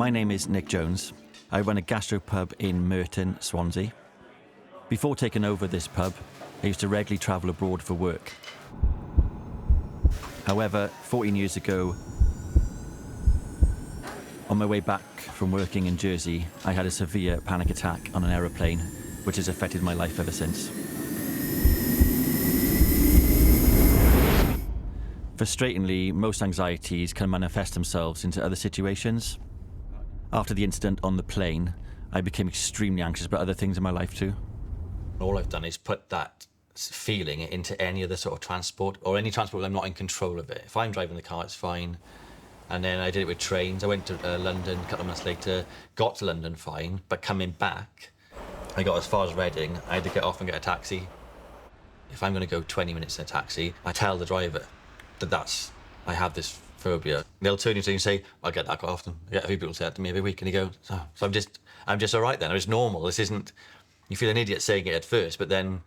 My name is Nick Jones. I run a gastropub in Merton, Swansea. Before taking over this pub, I used to regularly travel abroad for work. However, 14 years ago, on my way back from working in Jersey, I had a severe panic attack on an aeroplane, which has affected my life ever since. Frustratingly, most anxieties can manifest themselves into other situations. After the incident on the plane, I became extremely anxious about other things in my life too. All I've done is put that feeling into any other sort of transport, or any transport where I'm not in control of it. If I'm driving the car, it's fine. And then I did it with trains. I went to London a couple of months later, got to London fine, but coming back, I got as far as Reading, I had to get off and get a taxi. If I'm going to go 20 minutes in a taxi, I tell the driver that I have this phobia. They'll turn to you and say, I get that quite often. I get a few people say that to me every week, and you go, so I'm just all right then. It's normal. This isn't, you feel an idiot saying it at first, but then,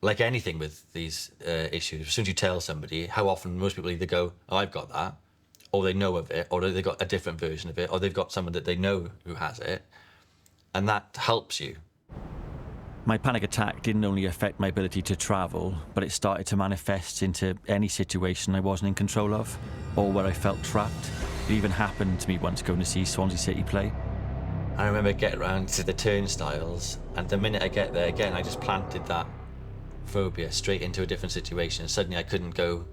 like anything with these issues, as soon as you tell somebody, how often most people either go, oh, I've got that, or they know of it, or they've got a different version of it, or they've got someone that they know who has it, and that helps you. My panic attack didn't only affect my ability to travel, but it started to manifest into any situation I wasn't in control of, or where I felt trapped. It even happened to me once going to see Swansea City play. I remember getting around to the turnstiles, and the minute I get there again, I just planted that phobia straight into a different situation. Suddenly I couldn't go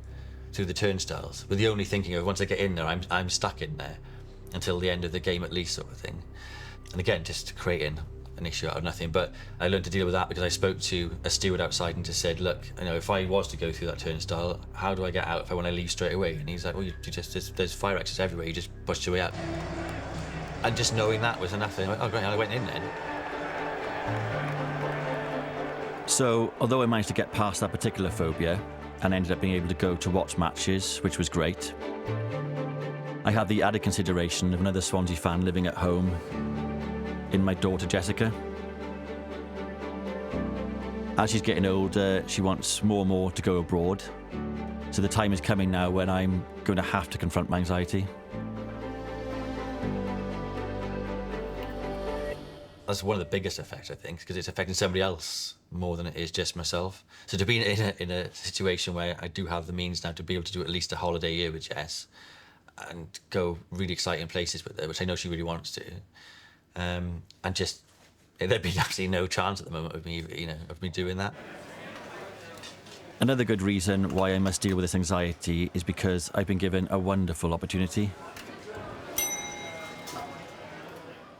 through the turnstiles, with the only thinking of once I get in there, I'm stuck in there until the end of the game at least, sort of thing. And again, just creating an issue out of nothing. But I learned to deal with that because I spoke to a steward outside and just said, look, if I was to go through that turnstile, how do I get out if I want to leave straight away? And he's like, well, there's fire exits everywhere, you just push your way out. And just knowing that was enough. I went, oh great, I went in then. So, although I managed to get past that particular phobia and ended up being able to go to watch matches, which was great, I had the added consideration of another Swansea fan living at home in my daughter Jessica. As she's getting older, she wants more and more to go abroad. So the time is coming now when I'm going to have to confront my anxiety. That's one of the biggest effects, I think, because it's affecting somebody else more than it is just myself. So to be in a situation where I do have the means now to be able to do at least a holiday a year with Jess and go really exciting places with her, which I know she really wants to, and just there'd be absolutely no chance at the moment of me, of me doing that. Another good reason why I must deal with this anxiety is because I've been given a wonderful opportunity.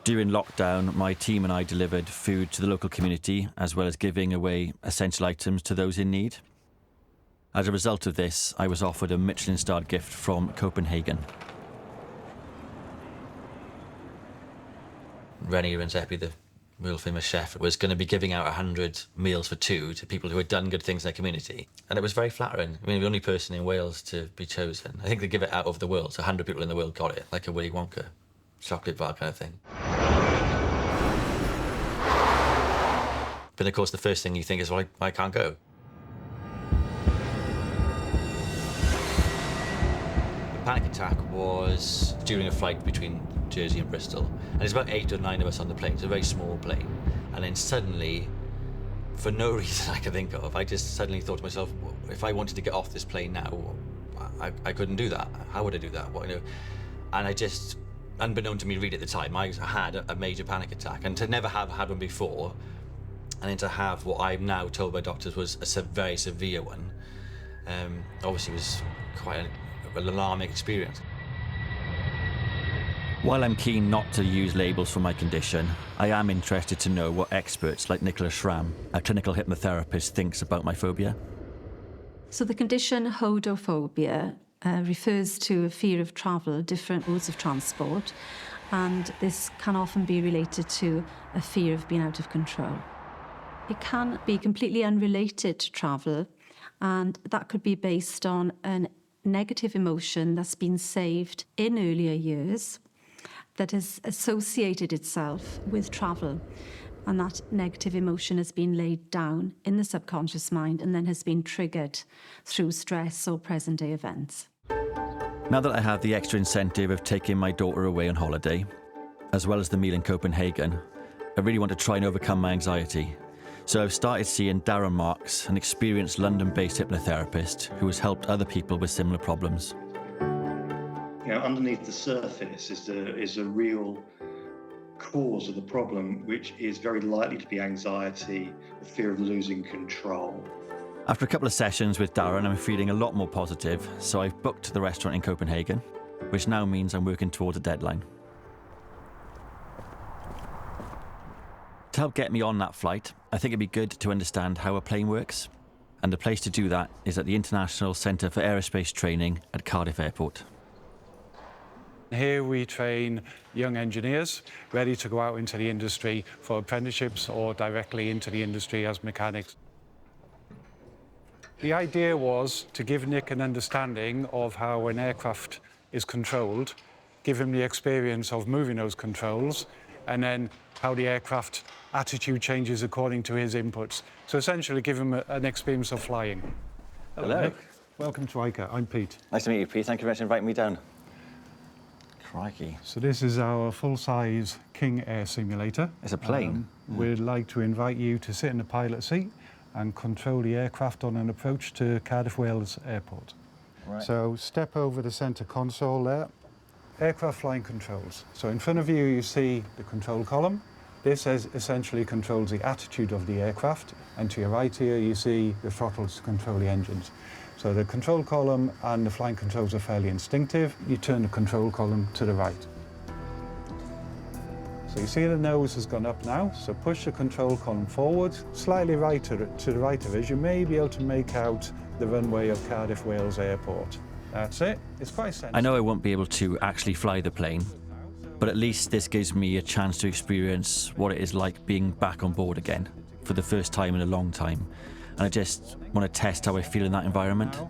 During lockdown, my team and I delivered food to the local community, as well as giving away essential items to those in need. As a result of this, I was offered a Michelin-starred gift from Copenhagen. Rene Renzeppe, the world-famous chef, was going to be giving out 100 meals for two to people who had done good things in their community. And it was very flattering. I mean, the only person in Wales to be chosen. I think they give it out over the world, so 100 people in the world got it, like a Willy Wonka chocolate bar kind of thing. But of course, the first thing you think is, well, I can't go. The panic attack was during a flight between Jersey and Bristol. And there's about 8 or 9 of us on the plane. It's a very small plane. And then suddenly, for no reason I could think of, I just suddenly thought to myself, well, if I wanted to get off this plane now, I couldn't do that. How would I do that? And I just, unbeknown to me really at the time, I had a major panic attack. And to never have had one before, and then to have what I'm now told by doctors was a very severe one, obviously was quite an alarming experience. While I'm keen not to use labels for my condition, I am interested to know what experts like Nicholas Schramm, a clinical hypnotherapist, thinks about my phobia. So the condition hodophobia refers to a fear of travel, different modes of transport, and this can often be related to a fear of being out of control. It can be completely unrelated to travel, and that could be based on a negative emotion that's been saved in earlier years that has associated itself with travel. And that negative emotion has been laid down in the subconscious mind and then has been triggered through stress or present-day events. Now that I have the extra incentive of taking my daughter away on holiday, as well as the meal in Copenhagen, I really want to try and overcome my anxiety. So I've started seeing Darren Marks, an experienced London-based hypnotherapist who has helped other people with similar problems. You know, underneath the surface is a real cause of the problem, which is very likely to be anxiety, the fear of losing control. After a couple of sessions with Darren, I'm feeling a lot more positive, so I've booked the restaurant in Copenhagen, which now means I'm working towards a deadline. To help get me on that flight, I think it'd be good to understand how a plane works, and the place to do that is at the International Centre for Aerospace Training at Cardiff Airport. Here we train young engineers ready to go out into the industry for apprenticeships or directly into the industry as mechanics. The idea was to give Nick an understanding of how an aircraft is controlled, give him the experience of moving those controls, and then how the aircraft attitude changes according to his inputs. So essentially give him an experience of flying. Hello. Nick. Welcome to ICA. I'm Pete. Nice to meet you, Pete. Thank you very much for inviting me down. Crikey. So this is our full-size King Air simulator. It's a plane. We'd like to invite you to sit in the pilot seat and control the aircraft on an approach to Cardiff, Wales Airport. Right. So step over the centre console there. Aircraft flying controls. So in front of you, you see the control column. This essentially controls the attitude of the aircraft. And to your right here, you see the throttles to control the engines. So the control column and the flying controls are fairly instinctive. You turn the control column to the right. So you see the nose has gone up now, so push the control column forward, slightly right to the right of us. You may be able to make out the runway of Cardiff, Wales Airport. That's it. It's quite sensitive. I know I won't be able to actually fly the plane, but at least this gives me a chance to experience what it is like being back on board again for the first time in a long time. And I just want to test how I feel in that environment. Now,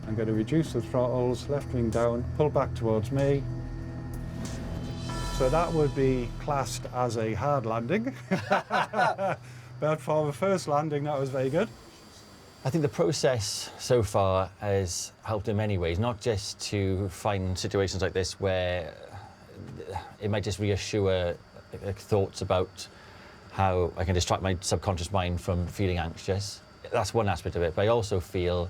I'm going to reduce the throttles, left wing down, pull back towards me. So that would be classed as a hard landing. But for the first landing, that was very good. I think the process so far has helped in many ways, not just to find situations like this where it might just reassure thoughts about how I can distract my subconscious mind from feeling anxious. That's one aspect of it, but I also feel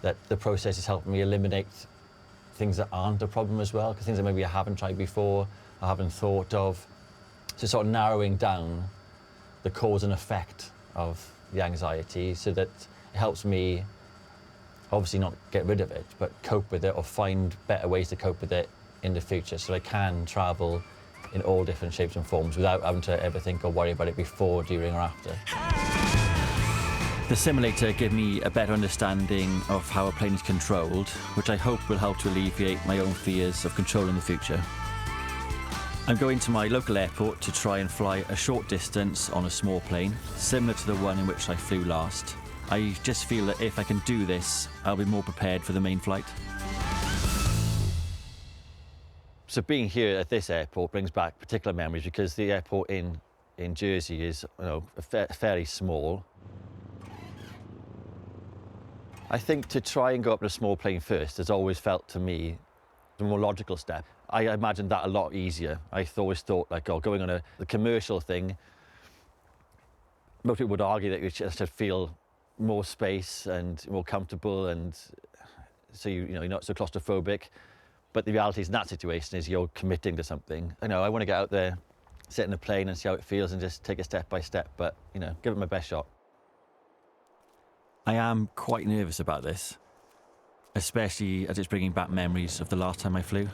that the process has helped me eliminate things that aren't a problem as well, because things that maybe I haven't tried before, I haven't thought of. So sort of narrowing down the cause and effect of the anxiety so that it helps me obviously not get rid of it, but cope with it or find better ways to cope with it in the future so I can travel in all different shapes and forms without having to ever think or worry about it before, during or after. The simulator gave me a better understanding of how a plane is controlled, which I hope will help to alleviate my own fears of control in the future. I'm going to my local airport to try and fly a short distance on a small plane, similar to the one in which I flew last. I just feel that if I can do this, I'll be more prepared for the main flight. So being here at this airport brings back particular memories because the airport in Jersey is, fairly small. I think to try and go up in a small plane first has always felt to me the more logical step. I imagined that a lot easier. I always thought, like, going on the commercial thing, most people would argue that you just have to feel more space and more comfortable, and so you're not so claustrophobic. But the reality is in that situation is you're committing to something. I want to get out there, sit in a plane and see how it feels and just take it step by step, but, give it my best shot. I am quite nervous about this, especially as it's bringing back memories of the last time I flew.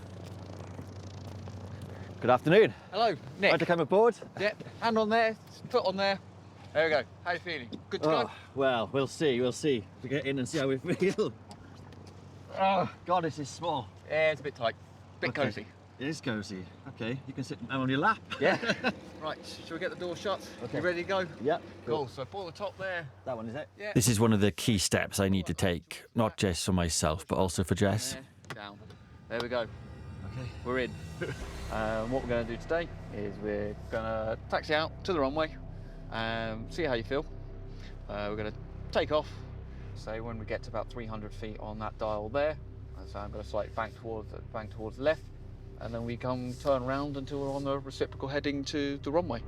Good afternoon. Hello, Nick. Like to come aboard? Yep, hand on there, foot on there. There we go. How you feeling? Good to go? Well, we'll see. We get in and see how we feel. Oh, God, this is small. Yeah, it's a bit tight. Bit Okay. cosy. It is cosy. Okay, you can sit on your lap. Yeah. Right, shall we get the door shut? Okay. You ready to go? Yep. Cool, so pull the top there. That one, is it? Yeah. This is one of the key steps I need to take, not just for myself, but also for Jess. There, down. There we go. Okay. We're in. What we're going to do today is we're going to taxi out to the runway, see how you feel. We're going to take off. So when we get to about 300 feet on that dial there, So I'm going to slightly bank towards the left, and then we turn around until we're on the reciprocal heading to the runway.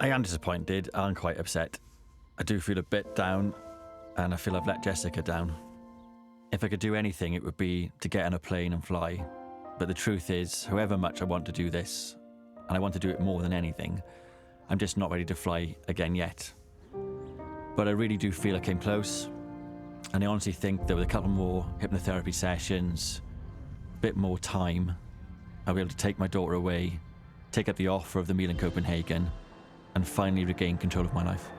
I am disappointed and quite upset. I do feel a bit down, and I feel I've let Jessica down. If I could do anything, it would be to get on a plane and fly. But the truth is, however much I want to do this, and I want to do it more than anything, I'm just not ready to fly again yet. But I really do feel I came close, and I honestly think that with a couple more hypnotherapy sessions, a bit more time, I'll be able to take my daughter away, take up the offer of the meal in Copenhagen, and finally regain control of my life.